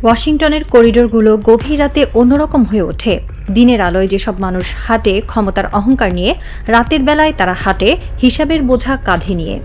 ওয়াশিংটনের করিডোরগুলো গভীর রাতে অন্যরকম হয়ে ওঠে। দিনের আলোয় যেসব মানুষ হাঁটে ক্ষমতার অহংকার নিয়ে, রাতের বেলায় তারা হাঁটে হিসাবের বোঝা কাঁধে নিয়ে।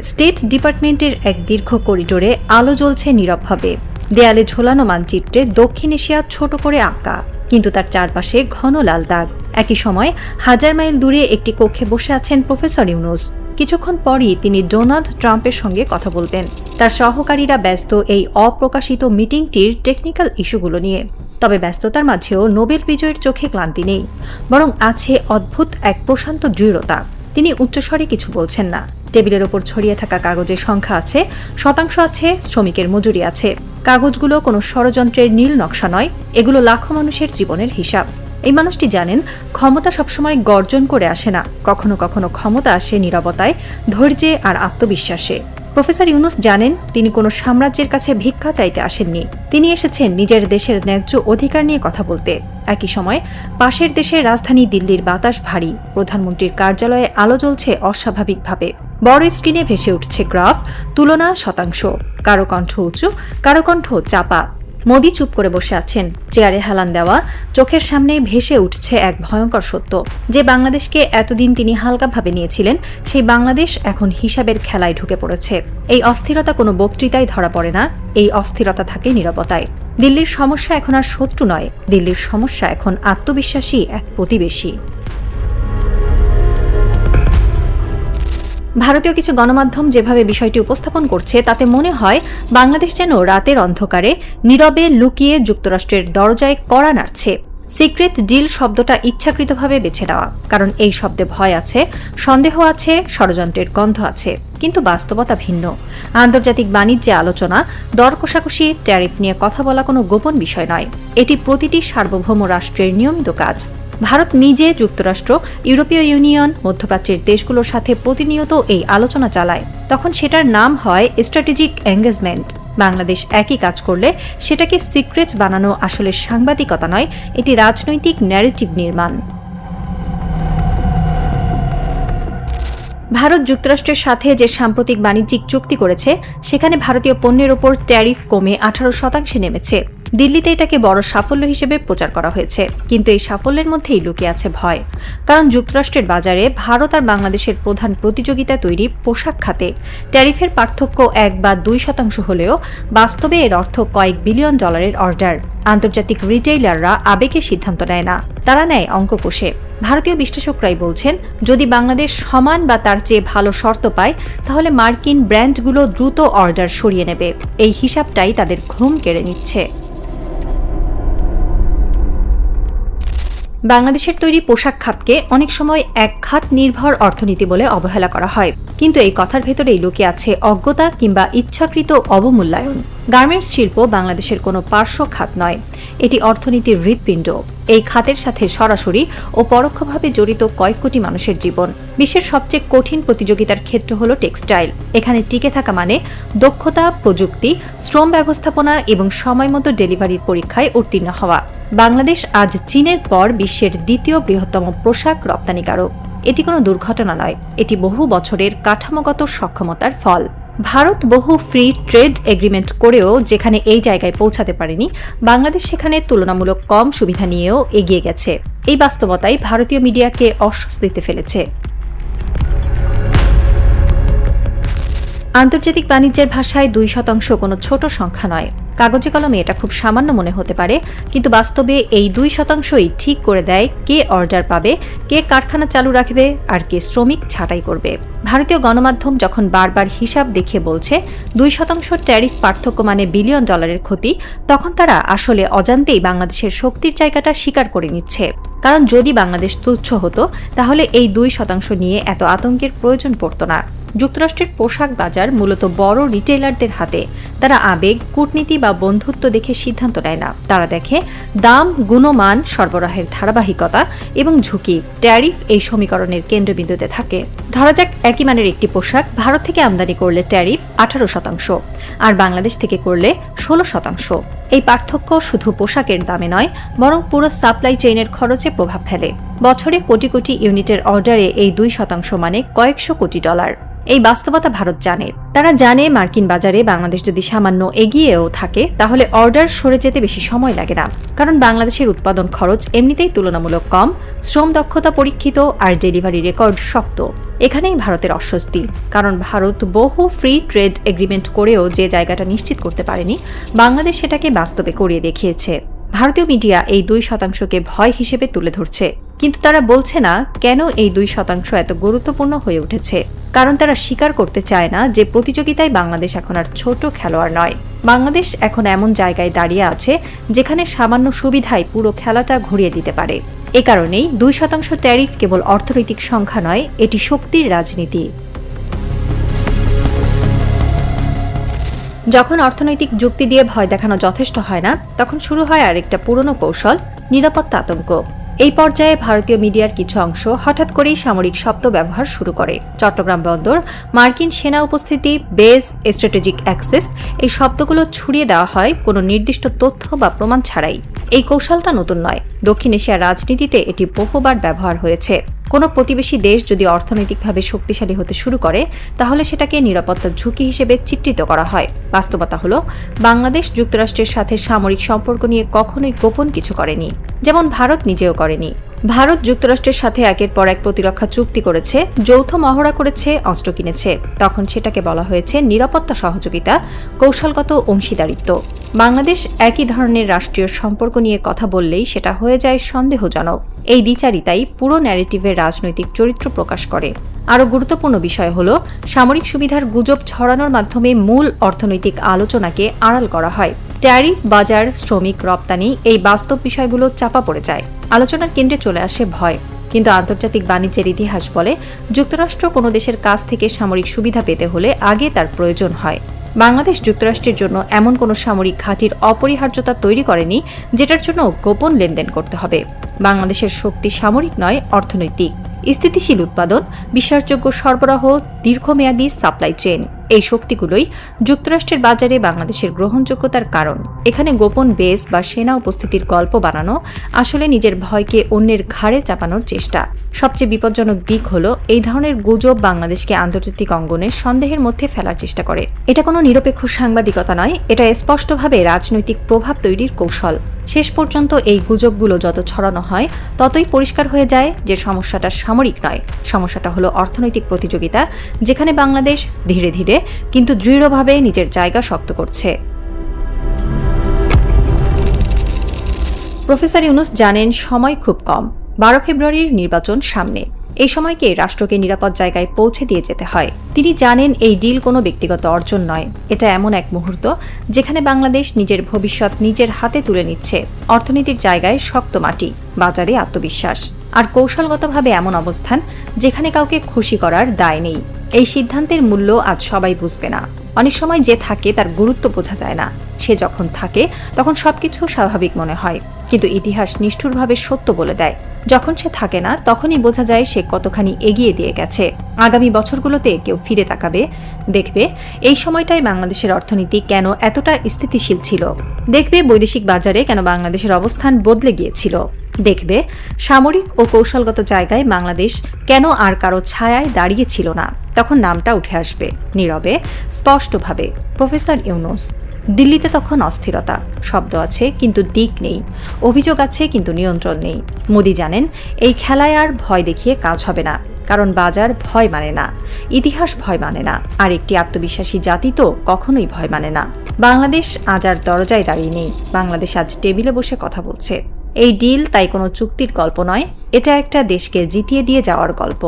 স্টেট ডিপার্টমেন্টের এক দীর্ঘ করিডোরে আলো জ্বলছে নীরবভাবে। দেয়ালে ঝোলানো মানচিত্রে দক্ষিণ এশিয়া ছোট করে আঁকা, কিন্তু তার চারপাশে ঘন লাল দাগ। একই সময় 1000 মাইল দূরে একটি কক্ষে বসে আছেন প্রফেসর ইউনুস। কিছুক্ষণ পরই তিনি ডোনাল্ড ট্রাম্পের সঙ্গে কথা বলবেন। তার সহকারীরা ব্যস্ত এই অপ্রকাশিত মিটিংটির টেকনিক্যাল ইস্যুগুলো নিয়ে। তবে ব্যস্ততার মাঝেও নোবেল বিজয়ীর চোখে ক্লান্তি নেই, বরং আছে অদ্ভুত এক প্রশান্ত দৃঢ়তা। তিনি উচ্চস্বরে কিছু বলছেন না। টেবিলের ওপর ছড়িয়ে থাকা কাগজের সংখ্যা আছে, শতাংশ আছে, শ্রমিকের মজুরি আছে। কাগজগুলো কোনো ষড়যন্ত্রের নীল নকশা নয়, এগুলো লাখো মানুষের জীবনের হিসাব। এই মানুষটি জানেন, ক্ষমতা সবসময় গর্জন করে আসে না, কখনো কখনো ক্ষমতা আসে নীরবতায়, ধৈর্যে আর আত্মবিশ্বাসে। প্রফেসর ইউনুস জানেন, তিনি কোনো সাম্রাজ্যের কাছে ভিক্ষা চাইতে আসেননি। তিনি এসেছেন নিজের দেশের ন্যায্য অধিকার নিয়ে কথা বলতে। একই সময় পাশের দেশের রাজধানী দিল্লির বাতাস ভারী। প্রধানমন্ত্রীর কার্যালয়ে আলো জ্বলছে অস্বাভাবিকভাবে। বড় স্ক্রিনে ভেসে উঠছে গ্রাফ, তুলনা, শতাংশ। কারো কণ্ঠ উঁচু, কারো কণ্ঠ চাপা। মোদি চুপ করে বসে আছেন, চেয়ারে হেলান দেওয়া। চোখের সামনে ভেসে উঠছে এক ভয়ঙ্কর সত্য, যে বাংলাদেশকে এতদিন তিনি হালকাভাবে নিয়েছিলেন, সেই বাংলাদেশ এখন হিসাবের খেলায় ঢুকে পড়েছে। এই অস্থিরতা কোনো বক্তৃতায় ধরা পড়ে না, এই অস্থিরতা থাকে নীরবতায়। দিল্লির সমস্যা এখন আর শত্রু নয়, দিল্লির সমস্যা এখন আত্মবিশ্বাসী এক প্রতিবেশী। ভারতীয় কিছু গণমাধ্যম যেভাবে বিষয়টি উপস্থাপন করছে, তাতে মনে হয় বাংলাদেশ যেন রাতের অন্ধকারে নীরবে লুকিয়ে যুক্তরাষ্ট্রের দরজায় কড়া নাড়ছে। সিক্রেট ডিল শব্দটা ইচ্ছাকৃতভাবে বেছে নেওয়া, কারণ এই শব্দে ভয় আছে, সন্দেহ আছে, ষড়যন্ত্রের গন্ধ আছে। কিন্তু বাস্তবতা ভিন্ন। আন্তর্জাতিক বাণিজ্যে আলোচনা, দর কষাকষি, ট্যারিফ নিয়ে কথা বলা কোনো গোপন বিষয় নয়। এটি প্রতিটি সার্বভৌম রাষ্ট্রের নিয়মিত কাজ। ভারত নিজে, যুক্তরাষ্ট্র, ইউরোপীয় ইউনিয়ন, মধ্যপ্রাচ্যের দেশগুলোর সাথে প্রতিনিয়ত এই আলোচনা চালায়। তখন সেটার নাম হয় স্ট্র্যাটেজিক এঙ্গেজমেন্ট। বাংলাদেশ একই কাজ করলে সেটাকে সিক্রেট বানানো আসলে সাংবাদিকতা নয়, এটি রাজনৈতিক ন্যারেটিভ নির্মাণ। ভারত যুক্তরাষ্ট্রের সাথে যে সাম্প্রতিক বাণিজ্যিক চুক্তি করেছে, সেখানে ভারতীয় পণ্যের ওপর ট্যারিফ কমে 18% নেমেছে। দিল্লিতে এটাকে বড় সাফল্য হিসেবে প্রচার করা হয়েছে, কিন্তু এই সাফল্যের মধ্যেই লুকিয়ে আছে ভয়। কারণ যুক্তরাষ্ট্রের বাজারে ভারত আর বাংলাদেশের প্রধান প্রতিযোগিতা তৈরি পোশাক খাতে। ট্যারিফের পার্থক্য 1 বা 2% হলেও বাস্তবে এর অর্থ কয়েক বিলিয়ন ডলারের অর্ডার। আন্তর্জাতিক রিটেইলাররা আবেগে সিদ্ধান্ত নেয় না, তারা নেয় অঙ্ক কষে। ভারতীয় বিশ্লেষকরাই বলছেন, যদি বাংলাদেশ সমান বা তার চেয়ে ভালো শর্ত পায়, তাহলে মার্কিন ব্র্যান্ডগুলো দ্রুত অর্ডার সরিয়ে নেবে। এই হিসাবটাই তাদের ঘুম কেড়ে নিচ্ছে। বাংলাদেশের তৈরি পোশাক খাতকে অনেক সময় এক খাত নির্ভর অর্থনীতি বলে অবহেলা করা হয়, কিন্তু এই কথার ভেতরেই লুকিয়ে আছে অজ্ঞতা কিংবা ইচ্ছাকৃত অবমূল্যায়ন। গার্মেন্টস শিল্প বাংলাদেশের কোনো পার্শ্ব খাত নয়, এটি অর্থনীতির হৃৎপিণ্ড। এই খাতের সাথে সরাসরি ও পরোক্ষভাবে জড়িত কয়েক কোটি মানুষের জীবন। বিশ্বের সবচেয়ে কঠিন প্রতিযোগিতার ক্ষেত্র হল টেক্সটাইল। এখানে টিকে থাকা মানে দক্ষতা, প্রযুক্তি, শ্রম ব্যবস্থাপনা এবং সময়মতো ডেলিভারির পরীক্ষায় উত্তীর্ণ হওয়া। বাংলাদেশ আজ চীনের পর বিশ্বের দ্বিতীয় বৃহত্তম পোশাক রপ্তানিকারক। এটি কোনো দুর্ঘটনা নয়, এটি বহু বছরের কাঠামোগত সক্ষমতার ফল। ভারত বহু ফ্রি ট্রেড এগ্রিমেন্ট করেও যেখানে এই জায়গায় পৌঁছাতে পারেনি, বাংলাদেশ সেখানে তুলনামূলক কম সুবিধা নিয়েও এগিয়ে গেছে। এই বাস্তবতাই ভারতীয় মিডিয়াকে অস্বস্তিতে ফেলেছে। আন্তর্জাতিক বাণিজ্যের ভাষায় 2% কোনো ছোট সংখ্যা নয়। কাগজে কলমে এটা খুব সামান্য মনে হতে পারে, কিন্তু বাস্তবে এই 2%ই ঠিক করে দেয় কে অর্ডার পাবে, কে কারখানা চালু রাখবে, আর কে শ্রমিক ছাঁটাই করবে। ভারতীয় গণমাধ্যম যখন বারবার হিসাব দেখিয়ে বলছে 2% ট্যারিফ পার্থক্য মানে বিলিয়ন ডলারের ক্ষতি, তখন তারা আসলে অজান্তেই বাংলাদেশের শক্তির জায়গাটা স্বীকার করে নিচ্ছে। কারণ যদি বাংলাদেশ তুচ্ছ হতো, তাহলে এই 2% নিয়ে এত আতঙ্কের প্রয়োজন পড়ত না। যুক্তরাষ্ট্রের পোশাক বাজার মূলত বড় রিটেইলারদের হাতে। তারা আবেগ, কূটনীতি বা বন্ধুত্ব দেখে সিদ্ধান্ত নেয় না, তারা দেখে দাম, গুণমান, সরবরাহের ধারাবাহিকতা এবং ঝুঁকি। ট্যারিফ এই সমীকরণের কেন্দ্রবিন্দুতে থাকে। ধরা যাক, একই মানের একটি পোশাক ভারত থেকে আমদানি করলে ট্যারিফ 18%, আর বাংলাদেশ থেকে করলে 16%। এই পার্থক্য শুধু পোশাকের দামে নয়, বরং পুরো সাপ্লাই চেইনের খরচে প্রভাব ফেলে। বছরে কোটি কোটি ইউনিটের অর্ডারে এই 2% মানে কয়েকশো কোটি ডলার। এই বাস্তবতা ভারত জানে। তারা জানে মার্কিন বাজারে বাংলাদেশ যদি সামান্য এগিয়েও থাকে তাহলে অর্ডার সরে যেতে বেশি সময় লাগে না, কারণ বাংলাদেশের উৎপাদন খরচ এমনিতেই তুলনামূলক কম, শ্রম দক্ষতা পরীক্ষিত আর ডেলিভারি রেকর্ড শক্ত। এখানেই ভারতের অস্বস্তি, কারণ ভারত বহু ফ্রি ট্রেড এগ্রিমেন্ট করেও যে জায়গাটা নিশ্চিত করতে পারেনি, বাংলাদেশ সেটাকে বাস্তবে করিয়ে দেখিয়েছে। ভারতীয় মিডিয়া এই 2%কে ভয় হিসেবে তুলে ধরছে, কিন্তু তারা বলছে না কেন এই 2% এত গুরুত্বপূর্ণ হয়ে উঠেছে। কারণ তারা স্বীকার করতে চায় না যে প্রতিযোগিতায় বাংলাদেশ এখন আর ছোট খেলোয়াড় নয়। বাংলাদেশ এখন এমন জায়গায় দাঁড়িয়ে আছে যেখানে সামান্য সুবিধায় পুরো খেলাটা ঘুরিয়ে দিতে পারে। এ কারণেই 2% ট্যারিফ কেবল অর্থনৈতিক সংখ্যা নয়, এটি শক্তির রাজনীতি। যখন অর্থনৈতিক যুক্তি দিয়ে ভয় দেখানো যথেষ্ট হয় না, তখন শুরু হয় আরেকটা পুরনো কৌশল, নিরাপত্তা আতঙ্ক। এই পর্যায়ে ভারতীয় মিডিয়ার কিছু অংশ হঠাৎ করেই সামরিক শব্দ ব্যবহার শুরু করে। চট্টগ্রাম বন্দর, মার্কিন সেনা উপস্থিতি, বেস, স্ট্র্যাটেজিক অ্যাক্সেস, এই শব্দগুলো ছড়িয়ে দেওয়া হয় কোনো নির্দিষ্ট তথ্য বা প্রমাণ ছাড়াই। এই কৌশলটা নতুন নয়, দক্ষিণ এশিয়ার রাজনীতিতে এটি বহুবার ব্যবহার হয়েছে। কোনো প্রতিবেশী দেশ যদি অর্থনৈতিকভাবে শক্তিশালী হতে শুরু করে, তাহলে সেটাকে নিরাপত্তার ঝুঁকি হিসেবে চিত্রিত করা হয়। বাস্তবতা হলো, বাংলাদেশ যুক্তরাষ্ট্রের সাথে সামরিক সম্পর্ক নিয়ে কখনোই গোপন কিছু করেনি, যেমন ভারত নিজেও করেনি। ভারত যুক্তরাষ্ট্রের সাথে একের পর এক প্রতিরক্ষা চুক্তি করেছে, যৌথ মহড়া করেছে, অস্ত্র কিনেছে। তখন সেটাকে বলা হয়েছে নিরাপত্তা সহযোগিতা, কৌশলগত অংশীদারিত্ব। বাংলাদেশ একই ধরনের রাষ্ট্রীয় সম্পর্ক নিয়ে কথা বললেই সেটা হয়ে যায় সন্দেহজনক। এই দ্বিচারিতাই পুরো ন্যারেটিভের রাজনৈতিক চরিত্র প্রকাশ করে। আরও গুরুত্বপূর্ণ বিষয় হল, সামরিক সুবিধার গুজব ছড়ানোর মাধ্যমে মূল অর্থনৈতিক আলোচনাকে আড়াল করা হয়। ট্যারিফ, বাজার, শ্রমিক, রপ্তানি, এই বাস্তব বিষয়গুলো চাপা পড়ে যায়। আলোচনার কেন্দ্রে চলে আসে ভয়। কিন্তু আন্তর্জাতিক বাণিজ্যের ইতিহাস বলে, যুক্তরাষ্ট্র কোনো দেশের কাছ থেকে সামরিক সুবিধা পেতে হলে আগে তার প্রয়োজন হয়। বাংলাদেশ যুক্তরাষ্ট্রের জন্য এমন কোনো সামরিক ঘাঁটির অপরিহার্যতা তৈরি করেনি যেটার জন্য গোপন লেনদেন করতে হবে। বাংলাদেশের শক্তি সামরিক নয়, অর্থনৈতিক। স্থিতিশীল উৎপাদন, বিশ্বাসযোগ্য সরবরাহ, দীর্ঘমেয়াদী সাপ্লাই চেইন, এই শক্তিগুলোই যুক্তরাষ্ট্রের বাজারে বাংলাদেশের গ্রহণযোগ্যতার কারণ। এখানে গোপন বেস বা সেনা উপস্থিতির গল্প বানানো আসলে নিজের ভয়কে অন্যের ঘাড়ে চাপানোর চেষ্টা। সবচেয়ে বিপজ্জনক দিক হলো, এই ধরনের গুজব বাংলাদেশকে আন্তর্জাতিক অঙ্গনে সন্দেহের মধ্যে ফেলার চেষ্টা করে। এটা কোনো নিরপেক্ষ সাংবাদিকতা নয়, এটা স্পষ্টভাবে রাজনৈতিক প্রভাব তৈরির কৌশল। শেষ পর্যন্ত এই গুজবগুলো যত ছড়ানো হয়, ততই পরিষ্কার হয়ে যায় যে সমস্যাটা সামরিক নয়, সমস্যাটা হলো অর্থনৈতিক প্রতিযোগিতা, যেখানে বাংলাদেশ ধীরে ধীরে কিন্তু দৃঢ়ভাবে নিজের জায়গা শক্ত করছে। প্রফেসর ইউনুস জানেন সময় খুব কম। 12 ফেব্রুয়ারির নির্বাচন সামনে। এই সময়কে রাষ্ট্রকে নিরাপদ জায়গায় পৌঁছে দিয়ে যেতে হয়। তিনি জানেন এই ডিল কোনো ব্যক্তিগত অর্জন নয়, এটা এমন এক মুহূর্ত যেখানে বাংলাদেশ নিজের ভবিষ্যৎ নিজের হাতে তুলে নিচ্ছে। অর্থনীতির জায়গায় শক্ত মাটি, বাজারে আত্মবিশ্বাস, আর কৌশলগতভাবে এমন অবস্থান যেখানে কাউকে খুশি করার দায় নেই। এই সিদ্ধান্তের মূল্য আজ সবাই বুঝবে না। অনেক সময় যে থাকে তার গুরুত্ব বোঝা যায় না। সে যখন থাকে তখন সবকিছু স্বাভাবিক মনে হয়, কিন্তু ইতিহাস নিষ্ঠুরভাবে সত্য বলে দেয়, যখন সে থাকে না তখনই বোঝা যায় সে কতখানি এগিয়ে দিয়ে গেছে। আগামী বছরগুলোতে কেউ ফিরে তাকাবে, দেখবে এই সময়টায় বাংলাদেশের অর্থনীতি কেন এতটা স্থিতিশীল ছিল, দেখবে বৈদেশিক বাজারে কেন বাংলাদেশের অবস্থান বদলে গিয়েছিল, দেখবে সামরিক ও কৌশলগত জায়গায় বাংলাদেশ কেন আর কারো ছায়ায় দাঁড়িয়ে ছিল না। তখন নামটা উঠে আসবে নীরবে, স্পষ্টভাবে, প্রফেসর ইউনুস। দিল্লিতে তখন অস্থিরতা, শব্দ আছে কিন্তু দিক নেই, অভিযোগ আছে কিন্তু নিয়ন্ত্রণ নেই। মোদি জানেন এই খেলায় আর ভয় দেখিয়ে কাজ হবে না, কারণ বাজার ভয় মানে না, ইতিহাস ভয় মানে না, আর একটি আত্মবিশ্বাসী জাতি তো কখনোই ভয় মানে না। বাংলাদেশ আজ আর দরজায় দাঁড়িয়ে নেই, বাংলাদেশ আজ টেবিলে বসে কথা বলছে। এই ডিল তাই কোনো চুক্তির গল্প নয়, এটা একটা দেশকে জিতিয়ে দিয়ে যাওয়ার গল্প।